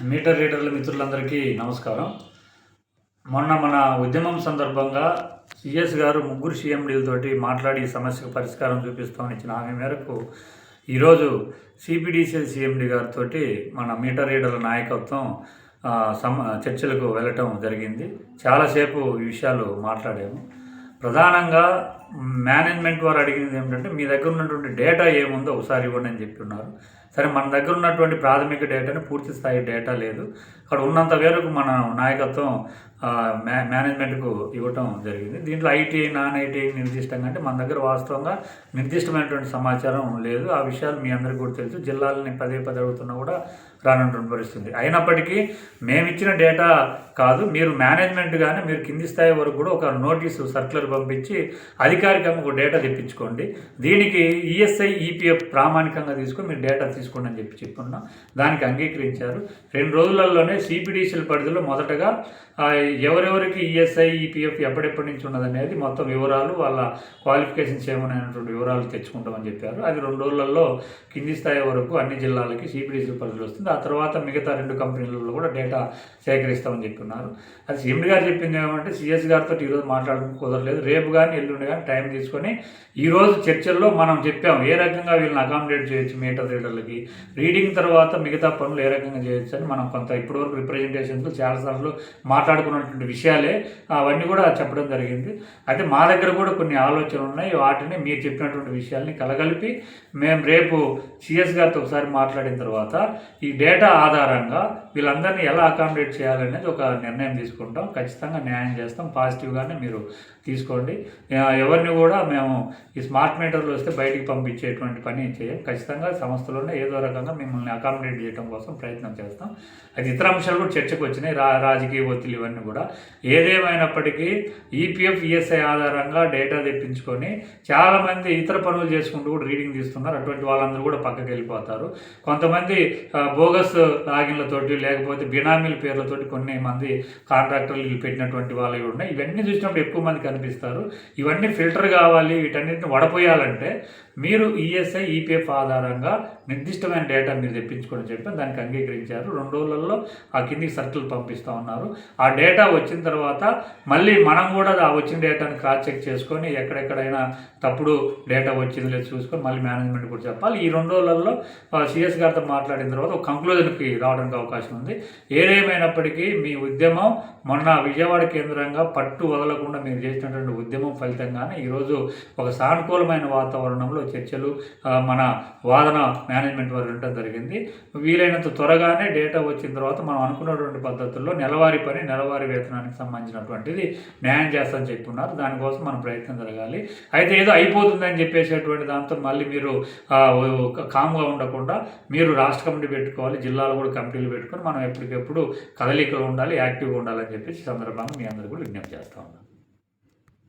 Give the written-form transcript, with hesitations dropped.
Metre రీడర్ల మిత్రులందరికీ నమస్కారం. మొన్న మన ఉద్యమం సందర్భంగా సిఎస్ గారు ముగ్గురు సీఎండీలతోటి మాట్లాడి ఈ సమస్యకు పరిష్కారం చూపిస్తామని ఇచ్చిన హామీ మేరకు ఈరోజు సిపిడిసిఎల్ సీఎండీ గారితో మన మీటర్ రీడర్ల నాయకత్వం చర్చలకు వెళ్ళటం జరిగింది. చాలాసేపు ఈ విషయాలు మాట్లాడాము. ప్రధానంగా మేనేజ్మెంట్ వారు అడిగినది ఏమిటంటే, మీ దగ్గర ఉన్నటువంటి డేటా ఏముందో ఒకసారి ఇవ్వండి అని చెప్పి ఉన్నారు. సరే, మన దగ్గర ఉన్నటువంటి ప్రాథమిక డేటాని పూర్తి స్థాయి డేటా లేదు. అక్కడ ఉన్నంత మేరకు మన నాయకత్వం మేనేజ్మెంట్కు ఇవ్వటం జరిగింది. దీంట్లో ఐటీ నాన్ ఐటీ నిర్దిష్టంగా అంటే మన దగ్గర వాస్తవంగా నిర్దిష్టమైనటువంటి సమాచారం లేదు. ఆ విషయాలు మీ అందరికీ కూడా తెలుసు. జిల్లాలని పదే అడుగుతున్నా కూడా రానటువంటి పరిస్థితి. అయినప్పటికీ మేమిచ్చిన డేటా కాదు, మీరు మేనేజ్మెంట్ కానీ మీరు కింది స్థాయి వరకు కూడా ఒక నోటీసు సర్క్యులర్ పంపించి అధికారికంగా ఒక డేటా తెప్పించుకోండి. దీనికి ఈఎస్ఐ ఈపీఎఫ్ ప్రామాణికంగా తీసుకొని మీరు డేటా తీసుకోండి అని చెప్పుకున్నాం. దానికి అంగీకరించారు. 2 రోజులలోనే సిపిడిసిఎల్ పరిధిలో మొదటగా ఎవరెవరికి ఈఎస్ఐ ఈపీఎఫ్ ఎప్పటి నుంచి ఉన్నదనేది మొత్తం వివరాలు, వాళ్ళ క్వాలిఫికేషన్స్ ఏమనేటువంటి వివరాలు తెచ్చుకుంటామని చెప్పారు. అది 2 రోజులలో కింది స్థాయి వరకు అన్ని జిల్లాలకి సిపిడిసిఎల్ పరిధిలో వస్తుంది. ఆ తర్వాత మిగతా 2 కంపెనీలలో కూడా డేటా సేకరిస్తామని చెప్పున్నారు. అది సీఎండీ గారు చెప్పింది ఏమంటే, సిఎస్ గారితో ఈరోజు మాట్లాడడం కుదరలేదు. రేపు కానీ ఎల్లుండి కానీ టైం తీసుకొని ఈరోజు చర్చల్లో మనం చెప్పాము ఏ రకంగా వీళ్ళని అకామిడేట్ చేయొచ్చు, మీటర్ రీడర్లకి రీడింగ్ తర్వాత మిగతా పనులు ఏ రకంగా చేయొచ్చు అని మనం కొంత ఇప్పటివరకు రిప్రజెంటేషన్తో చాలాసార్లు మాట్లాడుకున్నటువంటి విషయాలే అవన్నీ కూడా చెప్పడం జరిగింది. అయితే మా దగ్గర కూడా కొన్ని ఆలోచనలు ఉన్నాయి. వాటిని మీరు చెప్పినటువంటి విషయాల్ని కలగలిపి మేము రేపు సిఎస్ గారితో ఒకసారి మాట్లాడిన తర్వాత ఈ డేటా ఆధారంగా వీళ్ళందరినీ ఎలా అకామిడేట్ చేయాలనేది ఒక నిర్ణయం తీసుకుంటాం. ఖచ్చితంగా న్యాయం చేస్తాం. పాజిటివ్గానే మీరు తీసుకోండి. ఎవరిని కూడా మేము ఈ స్మార్ట్ మీటర్లు వస్తే బయటికి పంపించేటువంటి పని చేయం. ఖచ్చితంగా సంస్థలోనే ఏదో రకంగా మిమ్మల్ని అకామిడేట్ చేయడం కోసం ప్రయత్నం చేస్తాం. అది ఇతర అంశాలు కూడా చర్చకు వచ్చినాయి, రాజకీయ ఒత్తిడి ఇవన్నీ కూడా. ఏదేమైనప్పటికీ ఈపీఎఫ్ ఈఎస్ఐ ఆధారంగా డేటా తెప్పించుకొని చాలామంది ఇతర పనులు చేసుకుంటూ కూడా రీడింగ్ తీస్తున్నారు. అటువంటి వాళ్ళందరూ కూడా పక్కకి వెళ్ళిపోతారు. కొంతమంది బోగస్ లాగిన్లతోటి లేకపోతే బినామీల పేర్లతోటి కొన్ని మంది కాంట్రాక్టర్లు పెట్టినటువంటి వాళ్ళు ఉన్నాయి. ఇవన్నీ చూసినప్పుడు ఎక్కువ మంది కనిపిస్తారు. ఇవన్నీ ఫిల్టర్ కావాలి. వీటన్నిటిని వడపోయాలంటే మీరు ఈఎస్ఐ ఈపీఎఫ్ ఆధారంగా నిర్దిష్టమైన డేటా మీరు తెప్పించుకొని చెప్పి దానికి అంగీకరించారు. 2 రోజులలో ఆ కిందికి సర్కిల్ పంపిస్తూ ఉన్నారు. ఆ డేటా వచ్చిన తర్వాత మళ్ళీ మనం కూడా ఆ వచ్చిన డేటాని క్రాస్ చెక్ చేసుకొని ఎక్కడెక్కడైనా తప్పుడు డేటా వచ్చింది లేదు చూసుకొని మళ్ళీ మేనేజ్మెంట్ కూడా చెప్పాలి. ఈ 2 రోజులలో సిఎస్ గారితో మాట్లాడిన తర్వాత ఒక కంక్లూజన్కి రావడానికి అవకాశం ఉంది. ఏదేమైనప్పటికీ మీ ఉద్యమం మొన్న విజయవాడ కేంద్రంగా పట్టు వదలకుండా మీరు చేసినటువంటి ఉద్యమం ఫలితంగానే ఈరోజు ఒక సానుకూలమైన వాతావరణంలో చర్చలు మన వాదన మేనేజ్మెంట్ వారు వినడం జరిగింది. వీలైనంత త్వరగానే డేటా వచ్చిన తర్వాత మనం అనుకున్నటువంటి పద్ధతుల్లో నెలవారీ పని నెలవారీ వేతనానికి సంబంధించినటువంటిది న్యాయం చేస్తామని చెప్పున్నారు. దానికోసం మన ప్రయత్నం జరగాలి. అయితే ఏదో అయిపోతుందని చెప్పేసేటువంటి దాంతో మళ్ళీ మీరు కామ్గా ఉండకుండా మీరు రాష్ట్ర కమిటీ పెట్టుకోవాలి, జిల్లాలో కూడా కమిటీలు పెట్టుకొని మనం ఎప్పటికెప్పుడు కదలికలు ఉండాలి, యాక్టివ్గా ఉండాలని చెప్పేసి సందర్భంగా మీ అందరూ కూడా విజ్ఞప్తి చేస్తూ ఉన్నాం.